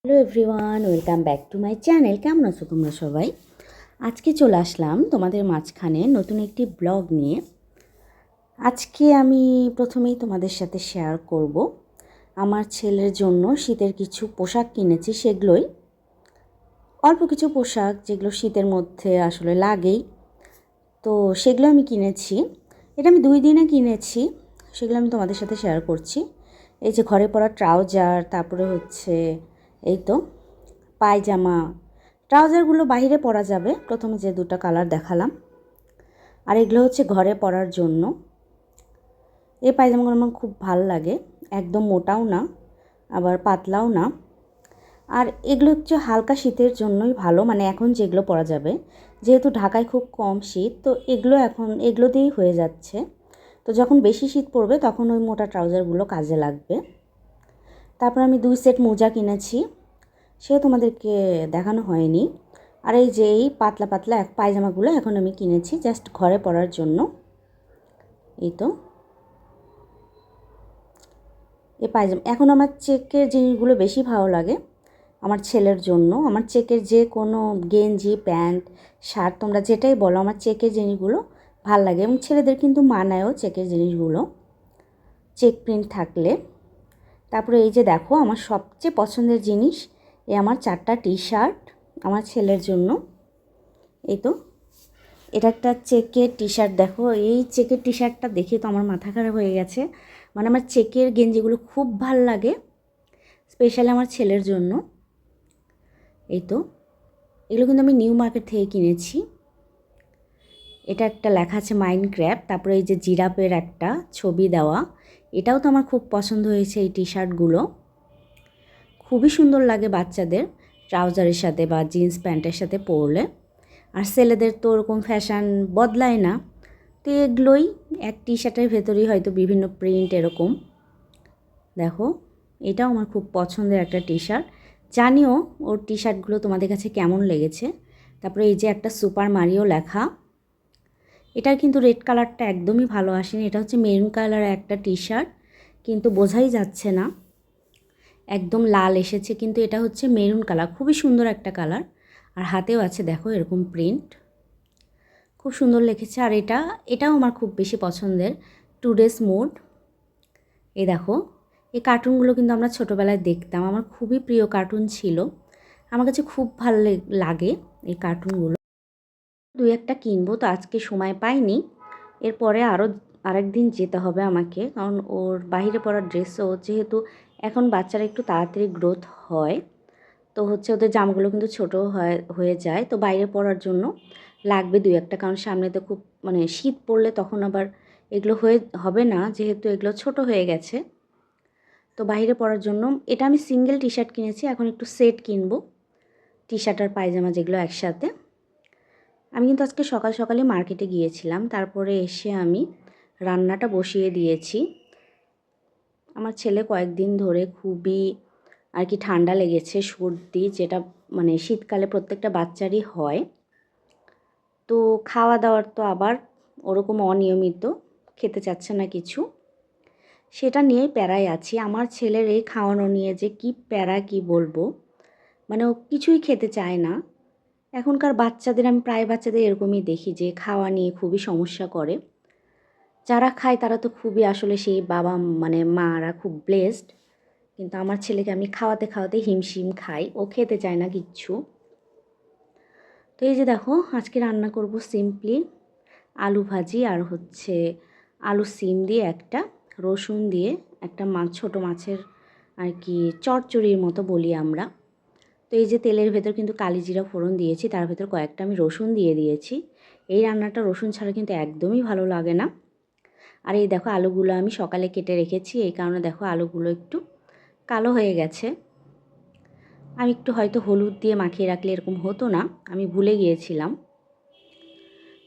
Hello everyone, welcome back to my channel. কেমন আছো তোমরা সবাই? আজকে চলে আসলাম তোমাদের মাঝখানে নতুন একটি ব্লগ নিয়ে। আজকে আমি প্রথমেই তোমাদের সাথে শেয়ার করব আমার ছেলের জন্য শীতের কিছু পোশাক কিনেছি। সেগুলোই অল্প কিছু পোশাক যেগুলো শীতের মধ্যে আসলে লাগেই, তো সেগুলো আমি কিনেছি। এটা আমি 2 দিনে কিনেছি, সেগুলো আমি তোমাদের সাথে শেয়ার করছি। এই যে ঘরে পরা ট্রাউজার, তারপরে হচ্ছে এই তো পায়জামা। ট্রাউজারগুলো বাইরে পরা যাবে, প্রথমে যে 2টা কালার দেখালাম। আর এগুলো হচ্ছে ঘরে পরার জন্য। এই পায়জামাগুলো আমার খুব ভালো লাগে, একদম মোটাও না আবার পাতলাও না। আর এগুলো হচ্ছে হালকা শীতের জন্যই ভালো, মানে এখন যেগুলো পরা যাবে, যেহেতু ঢাকায় খুব কম শীত, তো এগুলো দিয়েই হয়ে যাচ্ছে। তো যখন বেশি শীত পড়বে তখন ওই মোটা ট্রাউজারগুলো কাজে লাগবে। তারপর আমি 2 সেট মোজা কিনেছি, সে তোমাদেরকে দেখানো হয়নি। আর এই যে এই পাতলা পাতলা পায়জামাগুলো এখন আমি কিনেছি জাস্ট ঘরে পরার জন্য। এই তো এই পায়জামা এখন আমার চেকের জিনিসগুলো বেশি ভালো লাগে আমার ছেলের জন্য। আমার চেকের যে কোনো গেঞ্জি, প্যান্ট, শার্ট, তোমরা যেটাই বলো, আমার চেকের জিনিসগুলো ভাল লাগে। এবং ছেলেদের কিন্তু মানায়ও চেকের জিনিসগুলো, চেক প্রিন্ট থাকলে। তারপরে এই যে দেখো আমার সবচেয়ে পছন্দের জিনিস, এই আমার 4টা টি শার্ট আমার ছেলের জন্য। এই তো এটা একটা চেকের টি শার্ট। দেখো এই চেকের টি শার্টটা দেখে তো আমার মাথা খারাপ হয়ে গেছে। মানে আমার চেকের গেঞ্জিগুলো খুব ভাল লাগে, স্পেশালি আমার ছেলের জন্য। এই তো এগুলো কিন্তু আমি নিউ মার্কেট থেকে কিনেছি। এটা একটা লেখা আছে মাইনক্রাফট, তারপরে এই যে জিরাফের একটা ছবি দেওয়া, এটাও তো আমার খুব পছন্দ হয়েছে। এই টি শার্টগুলো খুবই সুন্দর লাগে বাচ্চাদের ট্রাউজারের সাথে বা জিন্স প্যান্টের সাথে পরলে। আর ছেলেদের তো ওরকম ফ্যাশন বদলায় না, তো এগুলোই এক টি শার্টের ভেতরেই হয়তো বিভিন্ন প্রিন্ট এরকম। দেখো এটাও আমার খুব পছন্দের একটা টি শার্ট। জানিও ওর টি শার্টগুলো তোমাদের কাছে কেমন লেগেছে। তারপরে এই যে একটা সুপার মারিও লেখা, এটার কিন্তু রেড কালারটা একদমই ভালো আসেনি। এটা হচ্ছে মেরুন কালারের একটা টি শার্ট, কিন্তু বোঝাই যাচ্ছে না, একদম লাল এসেছে, কিন্তু এটা হচ্ছে মেরুন কালার, খুবই সুন্দর একটা কালার। আর হাতেও আছে দেখো এরকম প্রিন্ট, খুব সুন্দর লিখেছে। আর এটাও আমার খুব বেশি পছন্দের, টুডেস মুড। এই দেখো এই কার্টুনগুলো কিন্তু আমরা ছোটোবেলায় দেখতাম, আমার খুবই প্রিয় কার্টুন ছিল, আমার কাছে খুব ভালো লাগে এই কার্টুনগুলো। 2-1টা কিনবো, তো আজকে সময় পাইনি। এরপরে আরেকদিন যেতে হবে আমাকে, কারণ ওর বাইরে পড়ার ড্রেসও, যেহেতু এখন বাচ্চারা একটু তাড়াতাড়ি গ্রোথ হয়, তো হচ্ছে ওদের জামাগুলো কিন্তু ছোটো হয়ে যায়, তো বাইরে পরার জন্য লাগবে 2-1টা। কারণ সামনে তো খুব মানে শীত পড়লে তখন আবার এগুলো হবে না, যেহেতু এগুলো ছোট হয়ে গেছে। তো বাইরে পরার জন্য এটা আমি সিঙ্গেল টি শার্ট কিনেছি, এখন একটু সেট কিনবো, টি শার্ট আর পায়জামা যেগুলো একসাথে। আমি কিন্তু আজকে সকাল সকালে মার্কেটে গিয়েছিলাম, তারপরে এসে আমি রান্নাটা বসিয়ে দিয়েছি। আমার ছেলে কয়েকদিন ধরে খুবই আর কি ঠান্ডা লেগেছে, সর্দি, যেটা মানে শীতকালে প্রত্যেকটা বাচ্চারই হয়। তো খাওয়া দাওয়ার তো আবার ওরকম অনিয়মিত, খেতে চাচ্ছে না কিছু, সেটা নিয়েই প্যারায় আছি। আমার ছেলের এই খাওয়ানো নিয়ে যে কি প্যারা কি বলবো, মানে ও কিছুই খেতে চায় না। এখনকার বাচ্চাদের, আমি প্রায় বাচ্চাদের এরকমই দেখি যে খাওয়া নিয়ে খুবই সমস্যা করে। যারা খায় তারা তো খুবই আসলে সেই বাবা মানে মারা খুব ব্লেসড, কিন্তু আমার ছেলেকে আমি খাওয়াতে খাওয়াতে হিমশিম খাই, ও খেতে চায় না কিচ্ছু। তো এই যে দেখো আজকে রান্না করব সিম্পলি আলু ভাজি, আর হচ্ছে আলু সিম দিয়ে একটা, রসুন দিয়ে একটা মাছ, ছোটো মাছের আর কি চচ্চড়ির মতো বলি আমরা। তো এই যে তেলের ভেতর কিন্তু কালিজিরা ফোড়ন দিয়েছি, তার ভেতর কয়েকটা আমি রসুন দিয়ে দিয়েছি। এই রান্নাটা রসুন ছাড়া কিন্তু একদমই ভালো লাগে না। আর এই দেখো আলুগুলো আমি সকালে কেটে রেখেছি, এই কারণে দেখো আলুগুলো একটু কালো হয়ে গেছে। আমি একটু হয়তো হলুদ দিয়ে মাখিয়ে রাখলে এরকম হতো না, আমি ভুলে গিয়েছিলাম।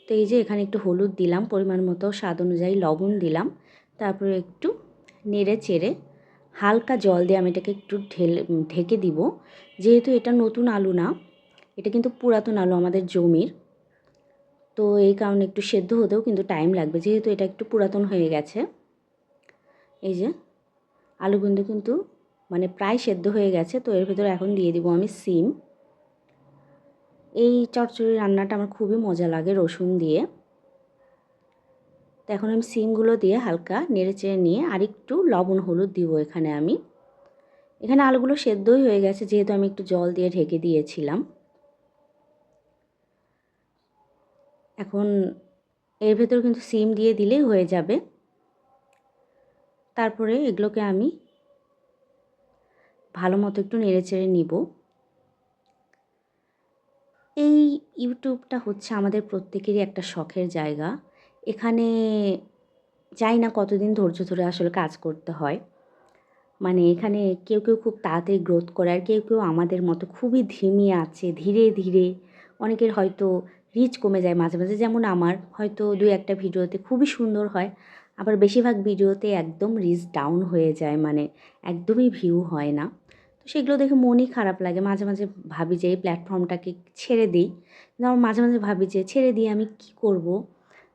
তো এই যে এখানে একটু হলুদ দিলাম, পরিমাণ মতো স্বাদ অনুযায়ী লবণ দিলাম, তারপরে একটু নেড়ে চেড়ে হালকা জল দিয়ে আমি এটাকে একটু ঢেকে দিব। যেহেতু এটা নতুন আলু না, এটা কিন্তু পুরাতন আলু আমাদের জমির, তো এই কারণে একটু সেদ্ধ হতেও কিন্তু টাইম লাগবে, যেহেতু এটা একটু পুরাতন হয়ে গেছে। এই যে আলুগুলো কিন্তু মানে প্রায় সেদ্ধ হয়ে গেছে। তো এর ভেতরে এখন দিয়ে দিব আমি সিম। এই চচ্চড়ি রান্নাটা আমার খুবই মজা লাগে রসুন দিয়ে। তো এখন আমি সিমগুলো দিয়ে হালকা নেড়েচেড়ে নিয়ে আরেকটু লবণ হলুদ দিব এখানে আমি। এখানে আলুগুলো সেদ্ধই হয়ে গেছে যেহেতু আমি একটু জল দিয়ে ঢেকে দিয়েছিলাম। এখন এর ভেতর কিন্তু সিম দিয়ে দিলেই হয়ে যাবে। তারপরে এগুলোকে আমি ভালো মতো একটু নেড়েচেড়ে নিব। এই ইউটিউবটা হচ্ছে আমাদের প্রত্যেকেরই একটা শখের জায়গা। এখানে জানি না কতদিন ধৈর্য ধরে আসলে কাজ করতে হয়। মানে এখানে কেউ খুব তাড়াতাড়ি গ্রোথ করে, আর কেউ আমাদের মতো খুবই ধিমে আছে, ধীরে ধীরে। অনেকের হয়তো রিচ কমে যায় মাঝে মাঝে, যেমন আমার হয়তো 2-1টা ভিডিওতে খুবই সুন্দর হয়, আবার বেশিরভাগ ভিডিওতে একদম রিচ ডাউন হয়ে যায়, মানে একদমই ভিউ হয় না। তো সেগুলো দেখে মনই খারাপ লাগে। মাঝে মাঝে ভাবি যে এই প্ল্যাটফর্মটাকে ছেড়ে দিই, কিন্তু আমার মাঝে মাঝে ভাবি যে ছেড়ে দিয়ে আমি কী করব।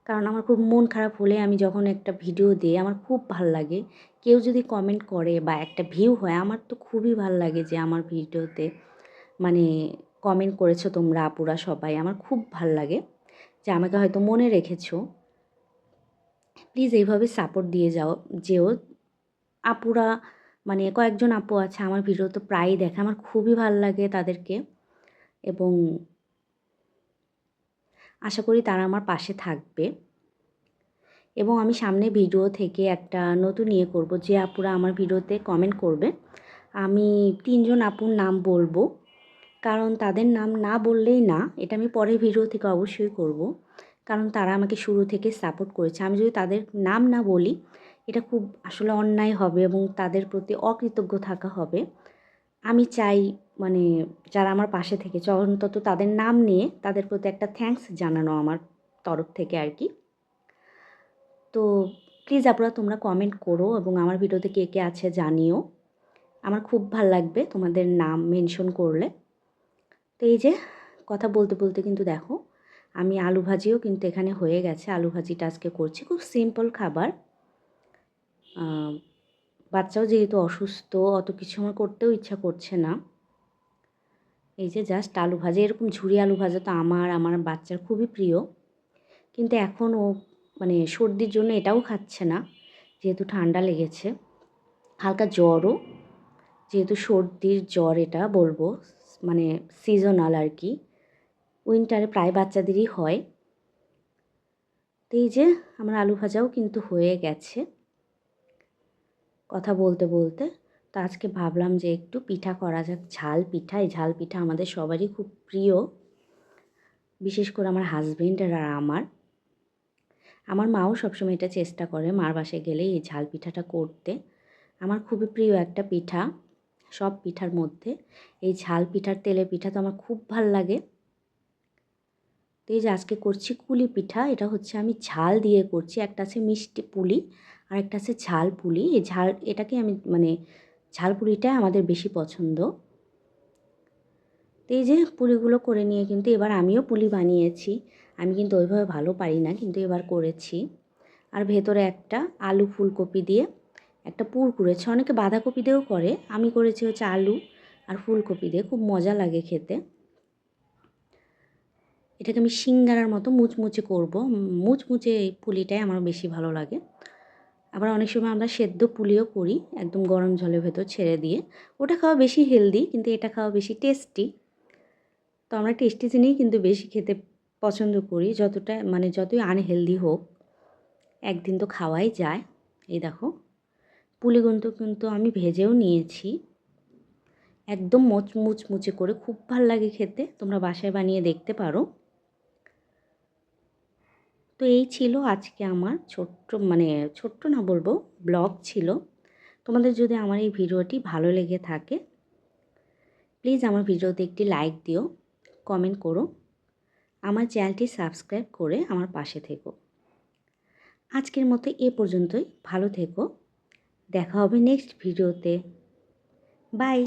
কারণ আমার খুব মন খারাপ হলে আমি যখন একটা ভিডিও দিই আমার খুব ভাল লাগে। কেউ যদি কমেন্ট করে বা একটা ভিউ হয়, আমার তো খুবই ভাল লাগে যে আমার ভিডিওতে মানে কমেন্ট করেছো তোমরা আপুরা সবাই, আমার খুব ভাল লাগে যে আমাকে হয়তো মনে রেখেছো। প্লিজ এইভাবে সাপোর্ট দিয়ে যেও আপুরা। মানে কয়েকজন আপু আছে আমার ভিডিও তো প্রায়ই দেখে, আমার খুবই ভাল লাগে তাদেরকে, এবং আশা করি তারা আমার পাশে থাকবে। এবং আমি সামনে ভিডিও থেকে একটা নতুন করব, যে আপুরা আমার ভিডিওতে কমেন্ট করবে আমি 3জন আপুর নাম বলবো। কারণ তাদের নাম না বললেই না, এটা আমি পরের ভিডিও থেকে অবশ্যই করব। কারণ তারা আমাকে শুরু থেকে সাপোর্ট করেছে। আমি যদি তাদের নাম না বলি এটা খুব আসলে অন্যায় হবে এবং তাদের প্রতি অকৃতজ্ঞ থাকা হবে। আমি চাই মানে যারা আমার পাশে থেকেছে অন্তত তাদের নাম নিয়ে তাদের প্রতি একটা থ্যাঙ্কস জানানো আমার তরফ থেকে আর কি। তো প্লিজ আপনারা তোমরা কমেন্ট করো এবং আমার ভিডিওতে কে কে আছে জানিও। আমার খুব ভাল লাগবে তোমাদের নাম মেনশন করলে। তো এই যে কথা বলতে বলতে কিন্তু দেখো আমি আলু ভাজিও কিন্তু এখানে হয়ে গেছে। আলু ভাজিটা আজকে করছি, খুব সিম্পল খাবার। বাচ্চাও যেহেতু অসুস্থ, অত কিছু আমার করতেও ইচ্ছা করছে না। এই যে জাস্ট আলু ভাজা, এরকম ঝুরি আলু ভাজা তো আমার বাচ্চার খুবই প্রিয়। কিন্তু এখন ও মানে সর্দির জন্য এটাও খাচ্ছে না, যেহেতু ঠান্ডা লেগেছে, হালকা জ্বরও। যেহেতু সর্দির জ্বর এটা বলবো, মানে সিজনাল আর কি, উইন্টারে প্রায় বাচ্চাদেরই হয়। তো এই যে আমার আলু ভাজাও কিন্তু হয়ে গেছে কথা বলতে বলতে। তো আজকে ভাবলাম যে একটু পিঠা করা যাক, ঝাল পিঠা। এই ঝাল পিঠা আমাদের সবারই খুব প্রিয়, বিশেষ করে আমার হাজবেন্ডের আর আমার মাও সবসময় এটা চেষ্টা করে মার বাসায় গেলে এই ঝাল পিঠাটা করতে। আমার খুবই প্রিয় একটা পিঠা, সব পিঠার মধ্যে এই ঝাল পিঠার তেলের পিঠা তো আমার খুব ভাল লাগে। তো এই যে আজকে করছি কুলি পিঠা, এটা হচ্ছে আমি ঝাল দিয়ে করছি। একটা আছে মিষ্টি পুলি আর একটা আছে ঝাল পুলি। এই এটাকে আমি মানে ঝাল পুলিটা আমাদের বেশি পছন্দ। তো এই যে পুলিগুলো করে নিয়ে কিন্তু এবার আমিও পুলি বানিয়েছি। আমি কিন্তু ওইভাবে ভালো পারি না, কিন্তু এবার করেছি। আর ভেতরে একটা আলু ফুলকপি দিয়ে একটা পুর করেছে। অনেকে বাঁধাকপি দিয়েও করে, আমি করেছি হচ্ছে আলু আর ফুলকপি দিয়ে, খুব মজা লাগে খেতে। এটাকে আমি সিঙ্গারার মতো মুচমুচে করব। মুচমুচে এই পুলিটাই আমার বেশি ভালো লাগে। আবার অনেক সময় আমরা সেদ্ধ পুলিও করি, একদম গরম জলের ভেতর ছেড়ে দিয়ে। ওটা খাওয়া বেশি হেলদি, কিন্তু এটা খাওয়া বেশি টেস্টি। তো আমরা টেস্টি জিনিসই কিন্তু বেশি খেতে পছন্দ করি, যতটা মানে যতই আনহেলদি হোক একদিন তো খাওয়াই যায়। এই দেখো পুলিগুলো কিন্তু আমি ভেজেও নিয়েছি, একদম মুচমুচে করে, খুব ভাল লাগে খেতে। তোমরা বাসায় বানিয়ে দেখতে পারো। তো এই ছিল আজকে আমার ছোট্ট, মানে ছোট্ট না বলবো, ব্লগ ছিল। তোমাদের যদি আমার এই ভিডিওটি ভালো লেগে থাকে প্লিজ আমার ভিডিওতে একটি লাইক দিও, কমেন্ট করো, আমার চ্যানেলটি সাবস্ক্রাইব করে আমার পাশে থেকো। আজকের মতো এ পর্যন্তই। ভালো থেকো, দেখা হবে নেক্সট ভিডিওতে। বাই।